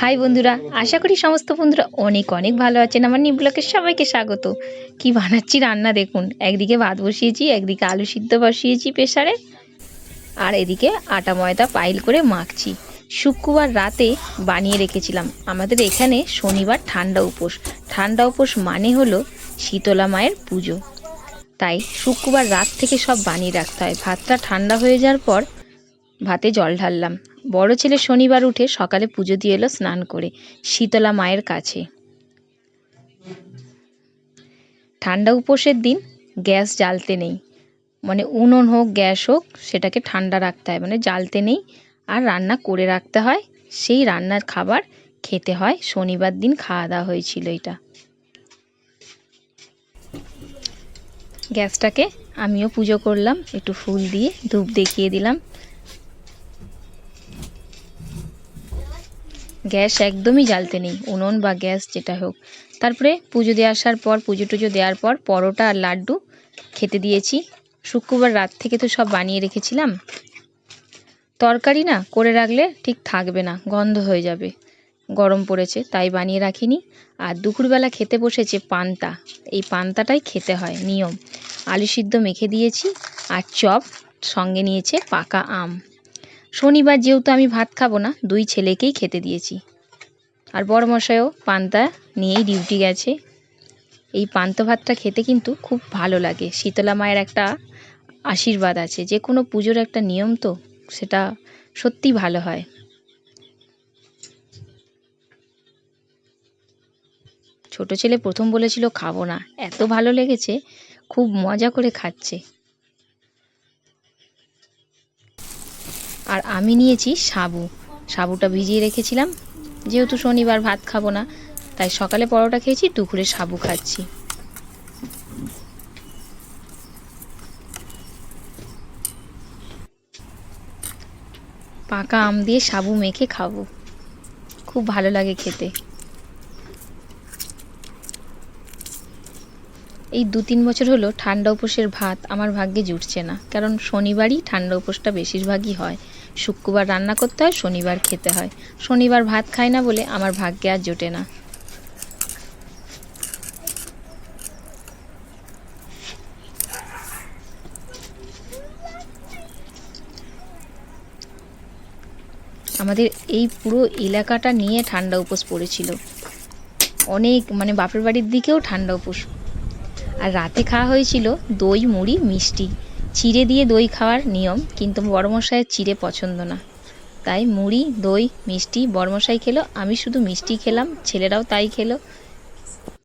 High বন্ধুরা, আশা করি সমস্ত বন্ধুরা অনেক অনেক ভালো আছেন। আমার নিউ ব্লগে সবাইকে স্বাগত। কি বানাচ্ছি রান্না দেখুন, একদিকে ভাত বসিয়েছি, একদিকে আলু সিদ্ধ বসিয়েছি প্রেসারে, আর এদিকে আটা ময়দা পাইল করে মাখছি। শুক্রবার রাতে বানিয়ে রেখেছিলাম। আমাদের এখানে শনিবার ঠান্ডা উপোস। ঠান্ডা উপোস মানে হলো শীতলা মায়ের পুজো, তাই শুক্রবার রাত থেকে সব বানিয়ে রাখতে হয়। ভাতটা ঠান্ডা হয়ে যাওয়ার পর ভাতে জল ঢাললাম। বড় ছেলে শনিবার উঠে সকালে পুজো দিয়ে এলো স্নান করে শীতলা মায়ের কাছে। ঠান্ডা উপোসের দিন গ্যাস জ্বালতে নেই, মানে উনুন হোক গ্যাস হোক সেটাকে ঠান্ডা রাখতে হয়, মানে জ্বালতে নেই, আর রান্না করে রাখতে হয়। সেই রান্নার খাবার খেতে হয়। শনিবার দিন খাওয়া দাওয়া হয়েছিল এটা। গ্যাসটাকে আমিও পুজো করলাম, একটু ফুল দিয়ে ধূপ দেখিয়ে দিলাম। গ্যাস একদমই জ্বালতে নেই, উনুন বা গ্যাস যেটা হোক। তারপরে পুজো দিয়ে আসার পর, পুজো টুজো দেওয়ার পর পরোটা আর লাড্ডু খেতে দিয়েছি। শুক্রবার রাত থেকে তো সব বানিয়ে রেখেছিলাম। তরকারি না করে রাখলে ঠিক থাকবে না, গন্ধ হয়ে যাবে। গরম পড়েছে তাই বানিয়ে রাখিনি। আর দুপুরবেলা খেতে বসেছে পান্তা। এই পান্তাটাই খেতে হয় নিয়ম। আলু সিদ্ধ মেখে দিয়েছি আর চপ, সঙ্গে নিয়েছে পাকা আম। শনিবার যেহেতু আমি ভাত খাবো না, দুই ছেলেকেই খেতে দিয়েছি। আর বড়মশাইও পান্তা নিয়েই ডিউটি গেছে। এই পান্তা ভাতটা খেতে কিন্তু খুব ভালো লাগে। শীতলা মায়ের একটা আশীর্বাদ আছে, যে কোনো পুজোর একটা নিয়ম তো, সেটা সত্যি ভালো হয়। ছোট ছেলে প্রথম বলেছিল খাবো না, এত ভালো লেগেছে, খুব মজা করে খাচ্ছে। আর আমি নিয়েছি সাবু। সাবুটা ভিজিয়ে রেখেছিলাম, যেহেতু শনিবার ভাত খাবো না, তাই সকালে পরোটা খেয়েছি, দুপুরে সাবু খাচ্ছি। পাকা আম দিয়ে সাবু মেখে খাবো, খুব ভালো লাগে খেতে। এই 2-3 বছর হলো ঠান্ডা উপোসের ভাত আমার ভাগ্যে জুটছে না, কারণ শনিবারই ঠান্ডা উপোসটা বেশিরভাগই হয়। শুক্রবার রান্না করতে হয়, শনিবার খেতে হয়। শনিবার ভাত খাই না বলে আমার ভাগ্যে আর জোটে না। আমাদের এই পুরো এলাকাটা নিয়ে ঠান্ডা উপোস পড়েছিল। অনেক, মানে বাপের বাড়ির দিকেও ঠান্ডা উপোস। আর রাতে খাওয়া হয়েছিল দই, মুড়ি, মিষ্টি। চিড়ে দিয়ে দই খাওয়ার নিয়ম, কিন্তু বড়মশাইয়ের চিড়ে পছন্দ না, তাই মুড়ি, দই, মিষ্টি বড়মশাই খেলো, আমি শুধু মিষ্টি খেলাম, ছেলেরাও তাই খেলো।